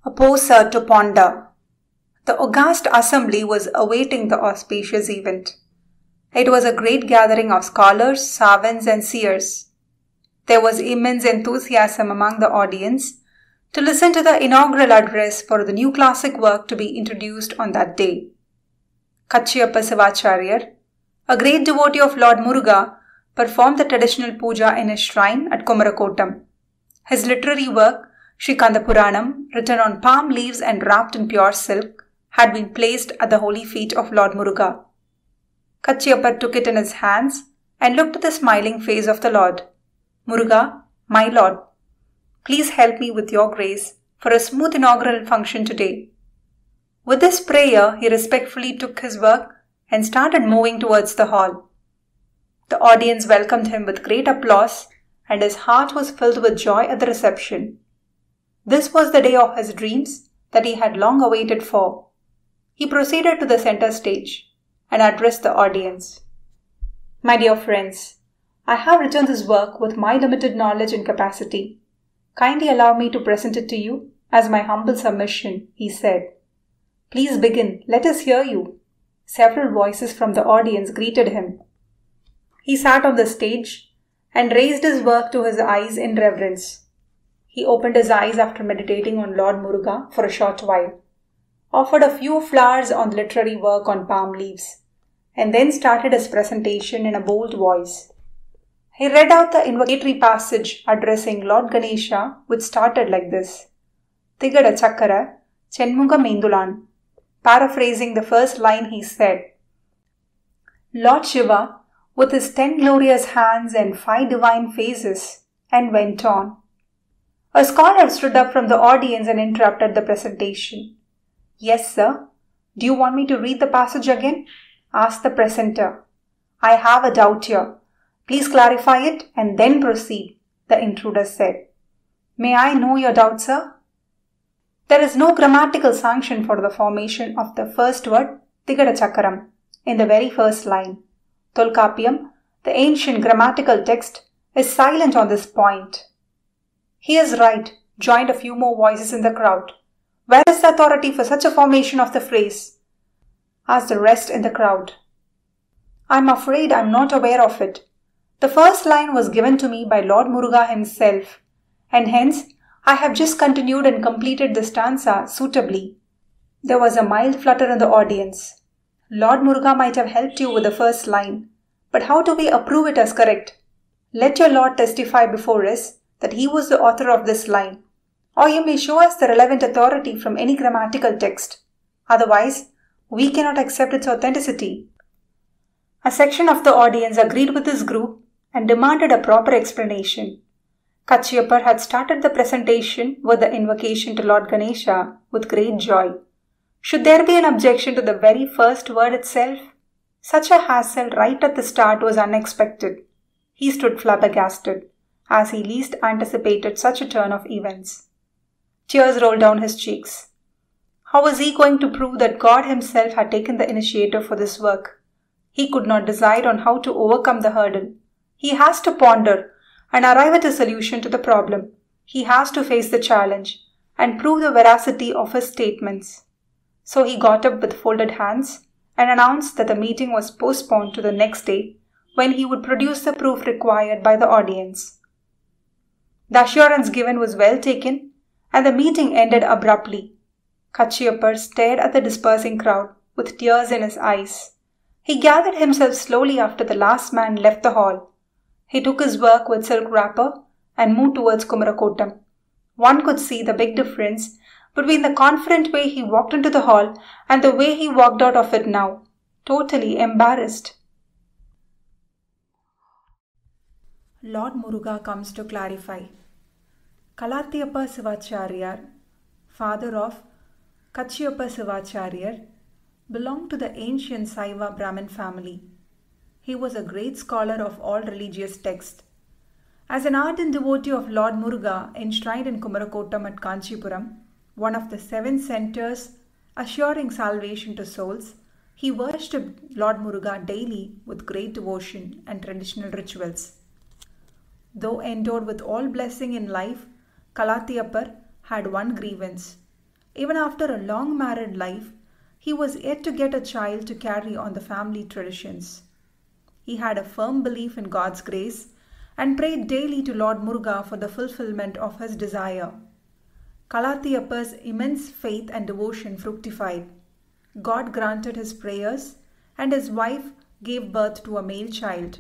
A poser to ponder. The august assembly was awaiting the auspicious event. It was a great gathering of scholars, savants, and seers. There was immense enthusiasm among the audience to listen to the inaugural address for the new classic work to be introduced on that day. Kachiyappa Sivacharyar, a great devotee of Lord Muruga, performed the traditional puja in his shrine at Kumarakotam. His literary work, Shrikanta Puranam, written on palm leaves and wrapped in pure silk, had been placed at the holy feet of Lord Muruga. Kachiyappa took it in his hands and looked at the smiling face of the Lord. Muruga, my Lord, please help me with your grace for a smooth inaugural function today. With this prayer, he respectfully took his work and started moving towards the hall. The audience welcomed him with great applause, and his heart was filled with joy at the reception. This was the day of his dreams that he had long awaited for. He proceeded to the center stage and addressed the audience. My dear friends, I have written this work with my limited knowledge and capacity. Kindly allow me to present it to you as my humble submission, he said. Please begin, let us hear you. Several voices from the audience greeted him. He sat on the stage and raised his work to his eyes in reverence. He opened his eyes after meditating on Lord Muruga for a short while, offered a few flowers on the literary work on palm leaves, and then started his presentation in a bold voice. He read out the invocatory passage addressing Lord Ganesha, which started like this: Tigada Chakara, Chenmuga Mendulan. Paraphrasing the first line, he said, Lord Shiva, with his 10 glorious hands and 5 divine faces, and went on. A scholar stood up from the audience and interrupted the presentation. Yes, sir. Do you want me to read the passage again? Asked the presenter. I have a doubt here. Please clarify it and then proceed, the intruder said. May I know your doubt, sir? There is no grammatical sanction for the formation of the first word, Tigada Chakaram, in the very first line. Tolkappiyam, the ancient grammatical text, is silent on this point. He is right, joined a few more voices in the crowd. Where is the authority for such a formation of the phrase? Asked the rest in the crowd. I am afraid I am not aware of it. The first line was given to me by Lord Muruga himself, and hence I have just continued and completed the stanza suitably. There was a mild flutter in the audience. Lord Muruga might have helped you with the first line, but how do we approve it as correct? Let your Lord testify before us that he was the author of this line, or you may show us the relevant authority from any grammatical text. Otherwise, we cannot accept its authenticity. A section of the audience agreed with this group and demanded a proper explanation. Kachiyappa had started the presentation with the invocation to Lord Ganesha with great joy. Should there be an objection to the very first word itself? Such a hassle right at the start was unexpected. He stood flabbergasted, as he least anticipated such a turn of events. Tears rolled down his cheeks. How was he going to prove that God himself had taken the initiative for this work? He could not decide on how to overcome the hurdle. He has to ponder and arrive at a solution to the problem. He has to face the challenge and prove the veracity of his statements. So he got up with folded hands and announced that the meeting was postponed to the next day, when he would produce the proof required by the audience. The assurance given was well taken, and the meeting ended abruptly. Kachiyappa stared at the dispersing crowd with tears in his eyes. He gathered himself slowly after the last man left the hall. He took his work with silk wrapper and moved towards Kumarakotam. One could see the big difference between the confident way he walked into the hall and the way he walked out of it now, totally embarrassed. Lord Muruga comes to clarify. Kalatiyappa Sivacharyar, father of Kachiyappa Sivacharyar, belonged to the ancient Saiva Brahmin family. He was a great scholar of all religious texts. As an ardent devotee of Lord Muruga enshrined in Kumarakotam at Kanchipuram, one of the 7 centers assuring salvation to souls, he worshipped Lord Muruga daily with great devotion and traditional rituals. Though endowed with all blessing in life, Kalatiyappa had one grievance. Even after a long married life, he was yet to get a child to carry on the family traditions. He had a firm belief in God's grace and prayed daily to Lord Muruga for the fulfillment of his desire. Kalathiyappa's immense faith and devotion fructified. God granted his prayers, and his wife gave birth to a male child.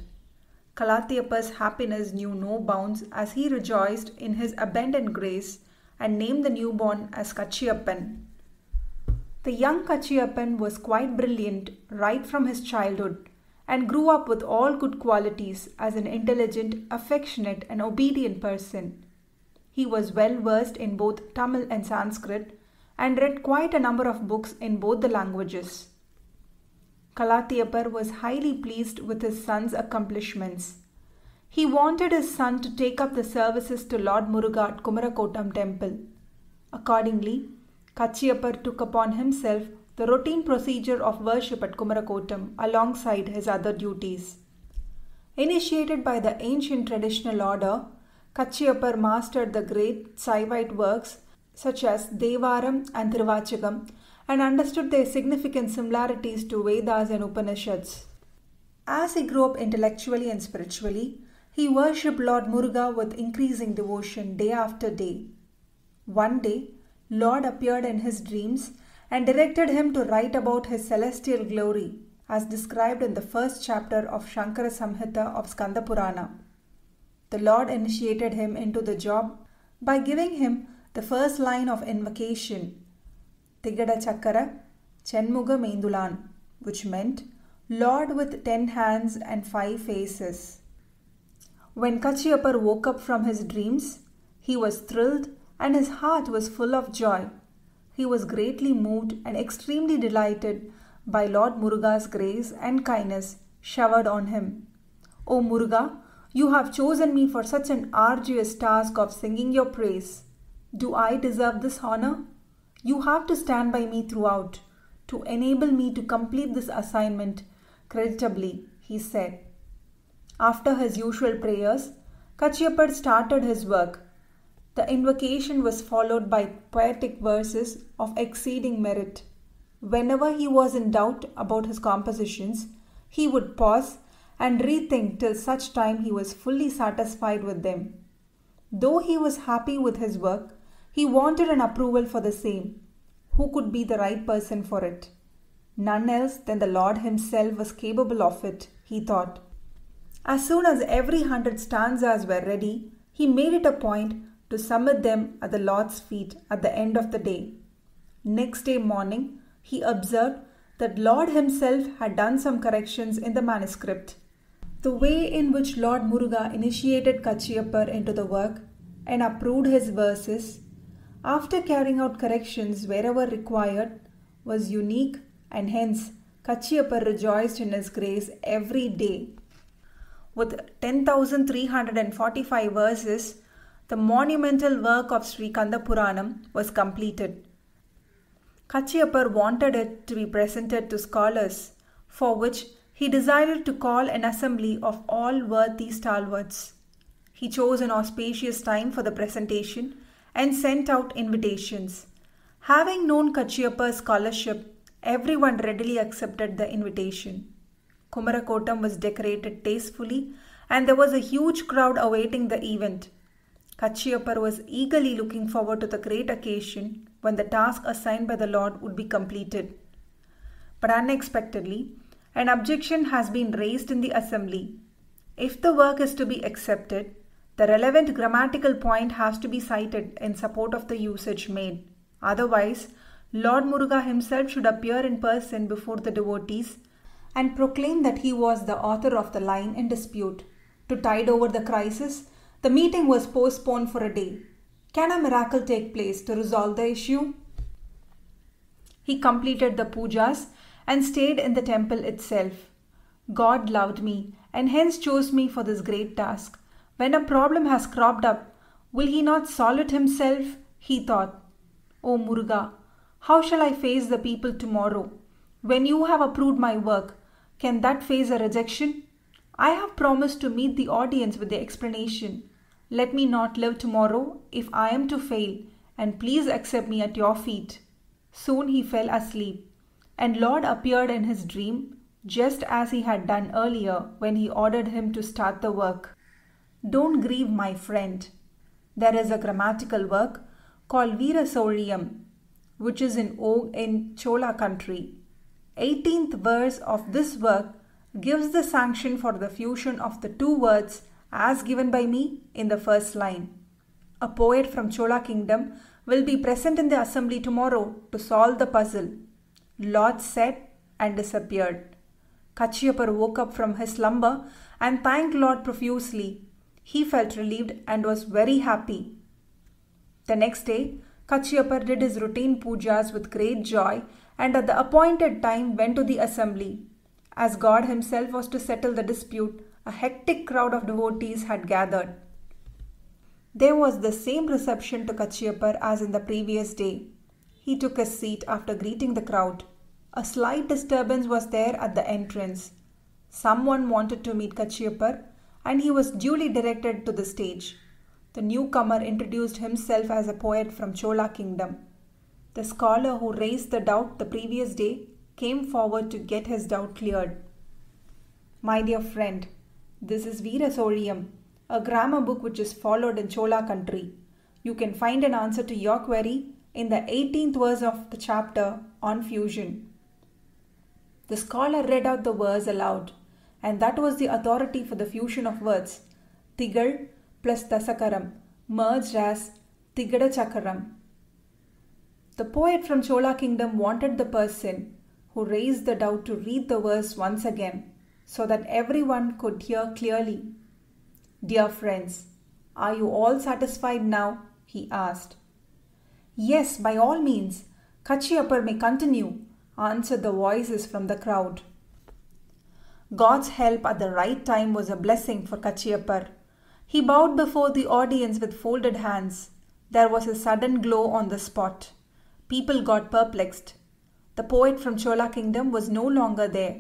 Kalathiyappa's happiness knew no bounds as he rejoiced in his abundant grace and named the newborn as Kachiyappan. The young Kachiyappan was quite brilliant right from his childhood and grew up with all good qualities as an intelligent, affectionate, and obedient person. He was well versed in both Tamil and Sanskrit and read quite a number of books in both the languages. Kalathiyappa was highly pleased with his son's accomplishments. He wanted his son to take up the services to Lord Muruga at Kumarakotam temple. Accordingly, Kachiyappa took upon himself the routine procedure of worship at Kumarakotam alongside his other duties. Initiated by the ancient traditional order, Kachiyappa mastered the great Saivite works such as Devaram and Thiruvachagam and understood their significant similarities to Vedas and Upanishads. As he grew up intellectually and spiritually, he worshipped Lord Muruga with increasing devotion day after day. One day, Lord appeared in his dreams and directed him to write about his celestial glory as described in the first chapter of Shankara Samhita of Skanda Purana. The Lord initiated him into the job by giving him the first line of invocation, Tigada Chakara Chenmuga Mendulan, which meant Lord with 10 hands and 5 faces. When Kachiyappa woke up from his dreams, he was thrilled and his heart was full of joy. He was greatly moved and extremely delighted by Lord Muruga's grace and kindness showered on him. O Muruga, you have chosen me for such an arduous task of singing your praise. Do I deserve this honor? You have to stand by me throughout, to enable me to complete this assignment creditably, he said. After his usual prayers, Kachiyappa started his work. The invocation was followed by poetic verses of exceeding merit. Whenever he was in doubt about his compositions, he would pause and rethink till such time he was fully satisfied with them. Though he was happy with his work, he wanted an approval for the same. Who could be the right person for it? None else than the Lord himself was capable of it, he thought. As soon as every 100 stanzas were ready, he made it a point to submit them at the Lord's feet at the end of the day. Next day morning, he observed that Lord himself had done some corrections in the manuscript. The way in which Lord Muruga initiated Kachiyappa into the work and approved his verses, after carrying out corrections wherever required, was unique, and hence Kachiyappa rejoiced in his grace every day. With 10,345 verses, the monumental work of Sri Skanda Puranam was completed. Kachiyappa wanted it to be presented to scholars, for which he decided to call an assembly of all worthy stalwarts. He chose an auspicious time for the presentation and sent out invitations. Having known Kachiyappa's scholarship, everyone readily accepted the invitation. Kumarakotam was decorated tastefully and there was a huge crowd awaiting the event. Kachiyappa was eagerly looking forward to the great occasion when the task assigned by the Lord would be completed. But unexpectedly, an objection has been raised in the assembly. If the work is to be accepted, the relevant grammatical point has to be cited in support of the usage made. Otherwise, Lord Muruga himself should appear in person before the devotees and proclaim that he was the author of the line in dispute. To tide over the crisis, the meeting was postponed for a day. Can a miracle take place to resolve the issue? He completed the pujas and stayed in the temple itself. God loved me and hence chose me for this great task. When a problem has cropped up, will he not solve it himself? He thought. O Muruga, how shall I face the people tomorrow? When you have approved my work, can that face a rejection? I have promised to meet the audience with the explanation. Let me not live tomorrow if I am to fail and please accept me at your feet." Soon he fell asleep, and Lord appeared in his dream just as he had done earlier when he ordered him to start the work. Don't grieve, my friend. There is a grammatical work called Veerasouriyam, which is in vogue in Chola country. 18th verse of this work gives the sanction for the fusion of the two words as given by me in the first line. A poet from Chola kingdom will be present in the assembly tomorrow to solve the puzzle. Lord said and disappeared. Kachiyapar woke up from his slumber and thanked Lord profusely. He felt relieved and was very happy. The next day, Kachiyapar did his routine pujas with great joy and at the appointed time went to the assembly. As God himself was to settle the dispute, a hectic crowd of devotees had gathered. There was the same reception to Kachiyapar as in the previous day. He took his seat after greeting the crowd. A slight disturbance was there at the entrance. Someone wanted to meet Kachiyapar and he was duly directed to the stage. The newcomer introduced himself as a poet from Chola kingdom. The scholar who raised the doubt the previous day came forward to get his doubt cleared. "My dear friend, this is Veerasouriyam, a grammar book which is followed in Chola country. You can find an answer to your query in the 18th verse of the chapter on fusion." The scholar read out the verse aloud, and that was the authority for the fusion of words. Tigal plus Dasakaram merged as Tigada Chakaram. The poet from Chola kingdom wanted the person who raised the doubt to read the verse once again so that everyone could hear clearly. "Dear friends, are you all satisfied now?" he asked. "Yes, by all means. Kachiyapar may continue," answered the voices from the crowd. God's help at the right time was a blessing for Kachiyapar. He bowed before the audience with folded hands. There was a sudden glow on the spot. People got perplexed. The poet from Chola kingdom was no longer there.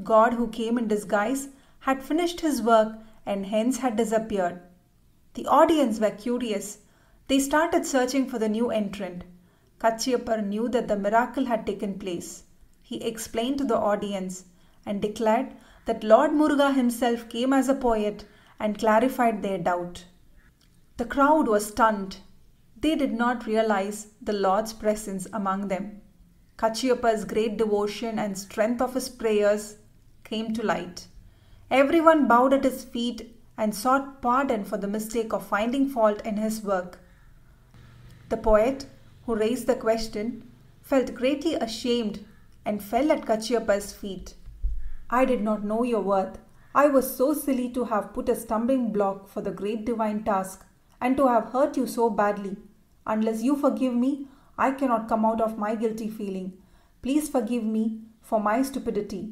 God, who came in disguise, had finished his work and hence had disappeared. The audience were curious. They started searching for the new entrant. Kachiyapar knew that the miracle had taken place. He explained to the audience and declared that Lord Muruga himself came as a poet and clarified their doubt. The crowd was stunned. They did not realize the Lord's presence among them. Kachiyapar's great devotion and strength of his prayers came to light. Everyone bowed at his feet and sought pardon for the mistake of finding fault in his work. The poet, who raised the question, felt greatly ashamed and fell at Kachiyapar's feet. "I did not know your worth. I was so silly to have put a stumbling block for the great divine task and to have hurt you so badly. Unless you forgive me, I cannot come out of my guilty feeling. Please forgive me for my stupidity."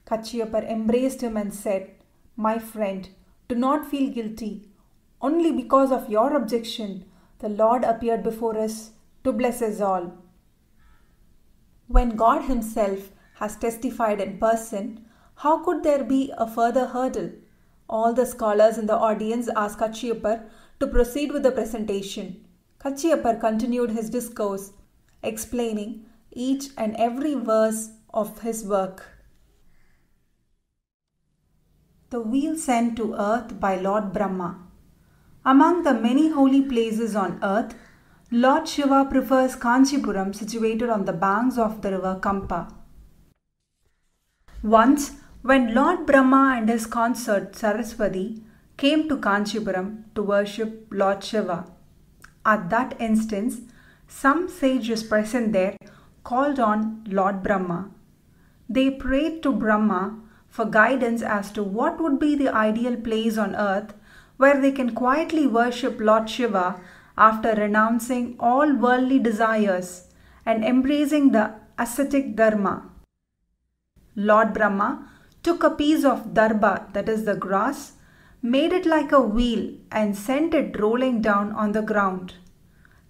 Kachiyapar embraced him and said, "My friend, do not feel guilty. Only because of your objection, the Lord appeared before us to bless us all." When God himself has testified in person, how could there be a further hurdle? All the scholars in the audience asked Kachiyapar to proceed with the presentation. Kachiyapar continued his discourse, explaining each and every verse of his work. The wheel sent to earth by Lord Brahma. Among the many holy places on earth, Lord Shiva prefers Kanchipuram, situated on the banks of the river Kampa. Once, when Lord Brahma and his consort Saraswati came to Kanchipuram to worship Lord Shiva, at that instance, some sages present there called on Lord Brahma. They prayed to Brahma for guidance as to what would be the ideal place on earth where they can quietly worship Lord Shiva after renouncing all worldly desires and embracing the ascetic dharma. Lord Brahma took a piece of darba, that is the grass, made it like a wheel and sent it rolling down on the ground.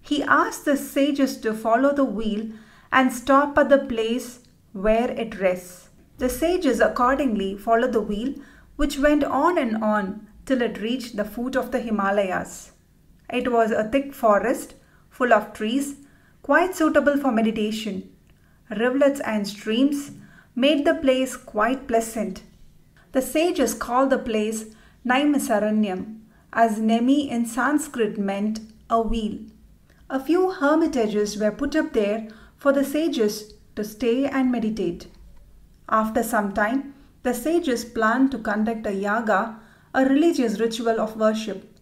He asked the sages to follow the wheel and stop at the place where it rests. The sages accordingly followed the wheel, which went on and on till it reached the foot of the Himalayas. It was a thick forest full of trees, quite suitable for meditation. Rivulets and streams made the place quite pleasant. The sages called the place Naimisaranyam, as Nemi in Sanskrit meant a wheel. A few hermitages were put up there for the sages to stay and meditate. After some time, the sages planned to conduct a yaga, a religious ritual of worship.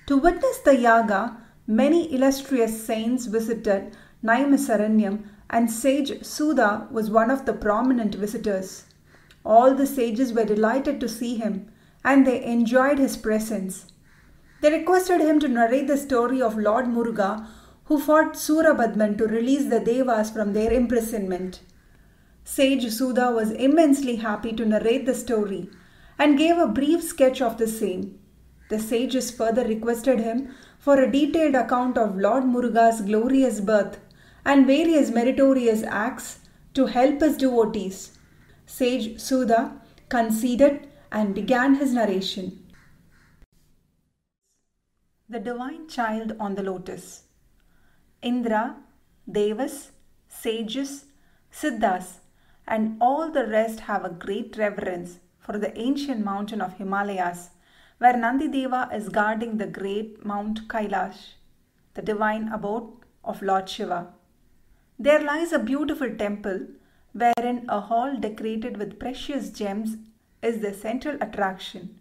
To witness the yaga, many illustrious saints visited Naimisaranyam, and sage Sudha was one of the prominent visitors. All the sages were delighted to see him, and they enjoyed his presence. They requested him to narrate the story of Lord Muruga, who fought Surabadman to release the Devas from their imprisonment. Sage Sudha was immensely happy to narrate the story and gave a brief sketch of the same. The sages further requested him for a detailed account of Lord Muruga's glorious birth and various meritorious acts to help his devotees. Sage Sudha conceded and began his narration. The Divine Child on the Lotus. Indra, Devas, sages, Siddhas, and all the rest have a great reverence for the ancient mountain of Himalayas, where Nandideva is guarding the great Mount Kailash, the divine abode of Lord Shiva. There lies a beautiful temple wherein a hall decorated with precious gems is the central attraction,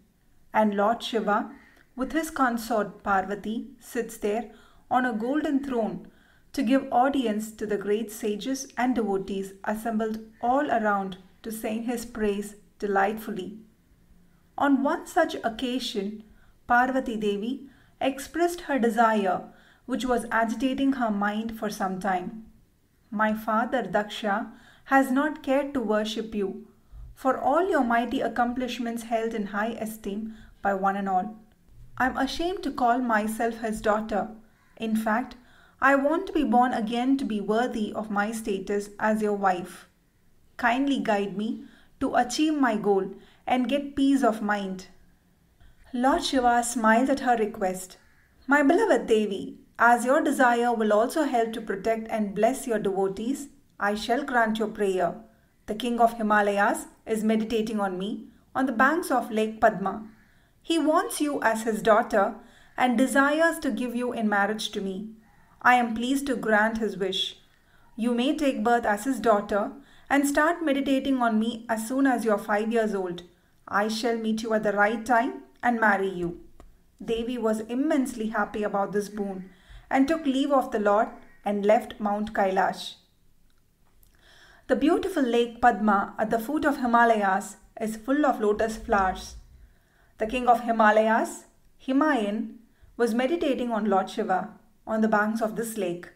and Lord Shiva, with his consort Parvati, sits there on a golden throne to give audience to the great sages and devotees assembled all around to sing his praise delightfully. On one such occasion, Parvati Devi expressed her desire, which was agitating her mind for some time. My father Daksha has not cared to worship you, for all your mighty accomplishments held in high esteem by one and all. I am ashamed to call myself his daughter. In fact, I want to be born again to be worthy of my status as your wife. Kindly guide me to achieve my goal and get peace of mind. Lord Shiva smiled at her request. My beloved Devi, as your desire will also help to protect and bless your devotees, I shall grant your prayer. The king of Himalayas is meditating on me on the banks of Lake Padma. He wants you as his daughter and desires to give you in marriage to me. I am pleased to grant his wish. You may take birth as his daughter and start meditating on me as soon as you are 5 years old. I shall meet you at the right time and marry you. Devi was immensely happy about this boon and took leave of the Lord and left Mount Kailash. The beautiful Lake Padma at the foot of Himalayas is full of lotus flowers. The king of Himalayas, Himayan, was meditating on Lord Shiva on the banks of this lake,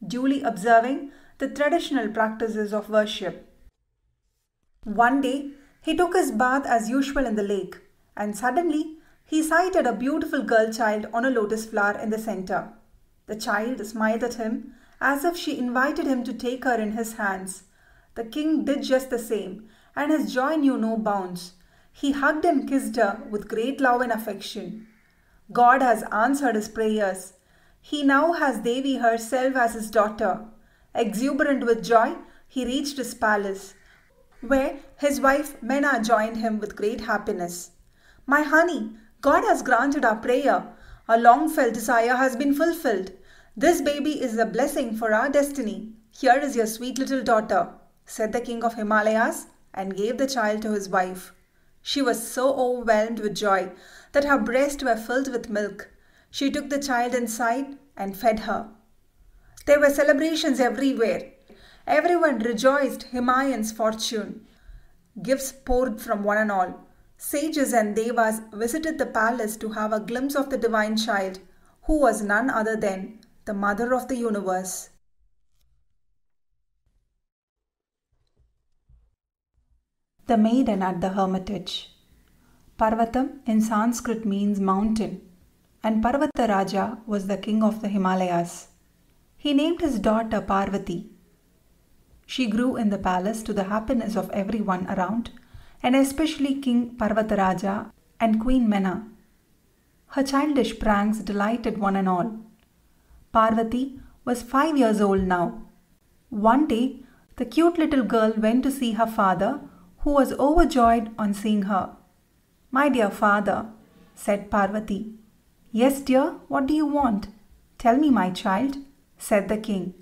duly observing the traditional practices of worship. One day, he took his bath as usual in the lake, and suddenly he sighted a beautiful girl child on a lotus flower in the center. The child smiled at him as if she invited him to take her in his hands. The king did just the same, and his joy knew no bounds. He hugged and kissed her with great love and affection. God has answered his prayers. He now has Devi herself as his daughter. Exuberant with joy, he reached his palace, where his wife Mena joined him with great happiness. My honey, God has granted our prayer. Our long-felt desire has been fulfilled. This baby is a blessing for our destiny. Here is your sweet little daughter, said the king of Himalayas, and gave the child to his wife. She was so overwhelmed with joy that her breasts were filled with milk. She took the child inside and fed her. There were celebrations everywhere. Everyone rejoiced Himayan's fortune. Gifts poured from one and all. Sages and devas visited the palace to have a glimpse of the divine child, who was none other than the mother of the universe. The maiden at the hermitage. Parvatam in Sanskrit means mountain, and Parvata Raja was the king of the Himalayas. He named his daughter Parvati. She grew in the palace to the happiness of everyone around, and especially King Parvata Raja and Queen Mena. Her childish pranks delighted one and all. Parvati was 5 years old now. One day, the cute little girl went to see her father, who was overjoyed on seeing her. "My dear father," said Parvati. "Yes, dear, what do you want? Tell me, my child," said the king.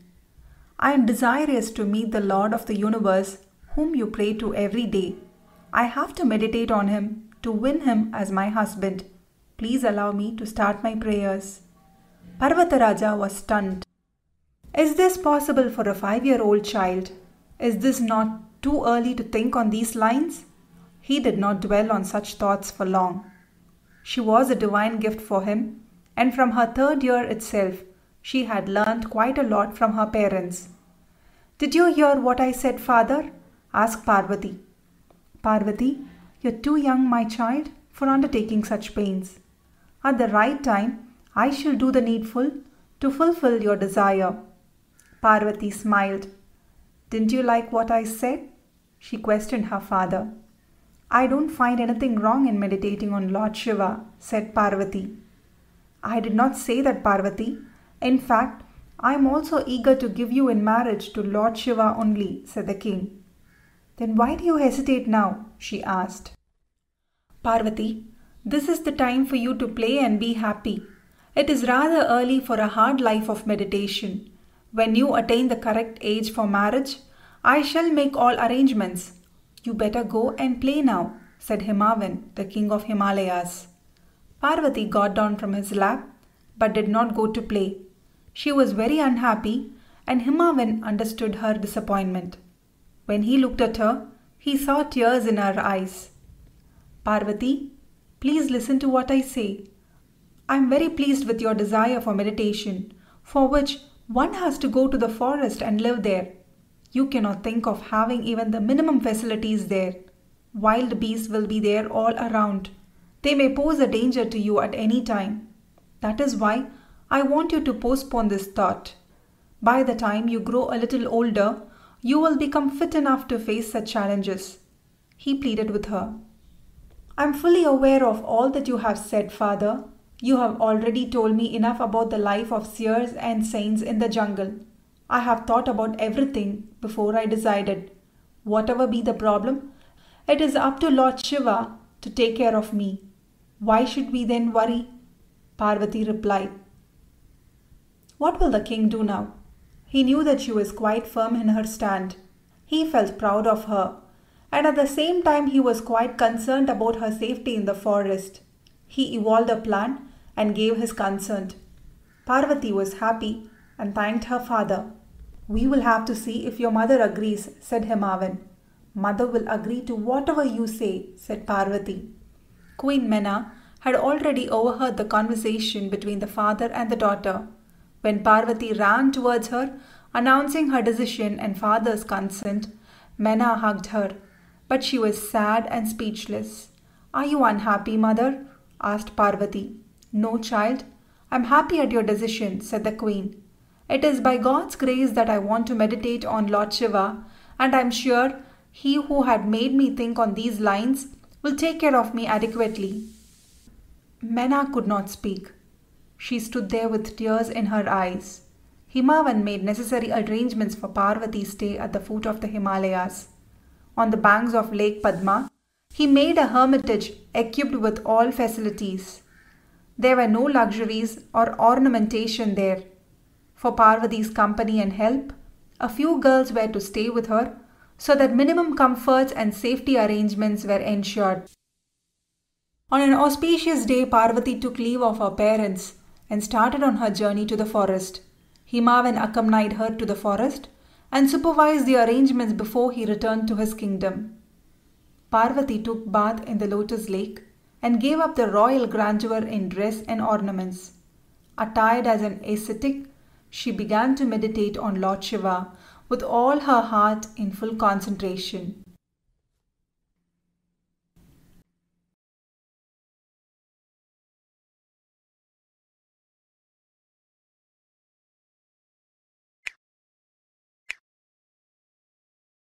"I am desirous to meet the Lord of the universe, whom you pray to every day. I have to meditate on him to win him as my husband. Please allow me to start my prayers." Parvataraja was stunned. Is this possible for a 5-year-old child? Is this not too early to think on these lines? He did not dwell on such thoughts for long. She was a divine gift for him, and from her 3rd year itself, she had learnt quite a lot from her parents. "Did you hear what I said, father?" asked Parvati. "Parvati, you're too young, my child, for undertaking such pains. At the right time, I shall do the needful to fulfill your desire." Parvati smiled. "Didn't you like what I said?" she questioned her father. "I don't find anything wrong in meditating on Lord Shiva," said Parvati. "I did not say that, Parvati. In fact, I am also eager to give you in marriage to Lord Shiva only," said the king. "Then why do you hesitate now?" she asked. "Parvati, this is the time for you to play and be happy. It is rather early for a hard life of meditation. When you attain the correct age for marriage, I shall make all arrangements. You better go and play now," said Himavan, the king of Himalayas. Parvati got down from his lap, but did not go to play. She was very unhappy, and Himavan understood her disappointment. When he looked at her, he saw tears in her eyes. "Parvati, please listen to what I say. I am very pleased with your desire for meditation, for which one has to go to the forest and live there. You cannot think of having even the minimum facilities there. Wild beasts will be there all around. They may pose a danger to you at any time. That is why I want you to postpone this thought. By the time you grow a little older, you will become fit enough to face such challenges." He pleaded with her. "I am fully aware of all that you have said, father. You have already told me enough about the life of seers and saints in the jungle. I have thought about everything before I decided. Whatever be the problem, it is up to Lord Shiva to take care of me. Why should we then worry?" Parvati replied. What will the king do now? He knew that she was quite firm in her stand. He felt proud of her, and at the same time he was quite concerned about her safety in the forest. He evolved a plan and gave his consent. Parvati was happy and thanked her father. "We will have to see if your mother agrees," said Himavan. "Mother will agree to whatever you say," said Parvati. Queen Mena had already overheard the conversation between the father and the daughter. When Parvati ran towards her, announcing her decision and father's consent, Mena hugged her, but she was sad and speechless. "Are you unhappy, mother?" asked Parvati. "No, child. I am happy at your decision," said the queen. "It is by God's grace that I want to meditate on Lord Shiva, and I am sure He who had made me think on these lines will take care of me adequately." Mena could not speak. She stood there with tears in her eyes. Himavan made necessary arrangements for Parvati's stay at the foot of the Himalayas. On the banks of Lake Padma, he made a hermitage equipped with all facilities. There were no luxuries or ornamentation there. For Parvati's company and help, a few girls were to stay with her so that minimum comforts and safety arrangements were ensured. On an auspicious day, Parvati took leave of her parents and started on her journey to the forest. Himavan accompanied her to the forest and supervised the arrangements before he returned to his kingdom. Parvati took bath in the lotus lake and gave up the royal grandeur in dress and ornaments. Attired as an ascetic, she began to meditate on Lord Shiva with all her heart in full concentration.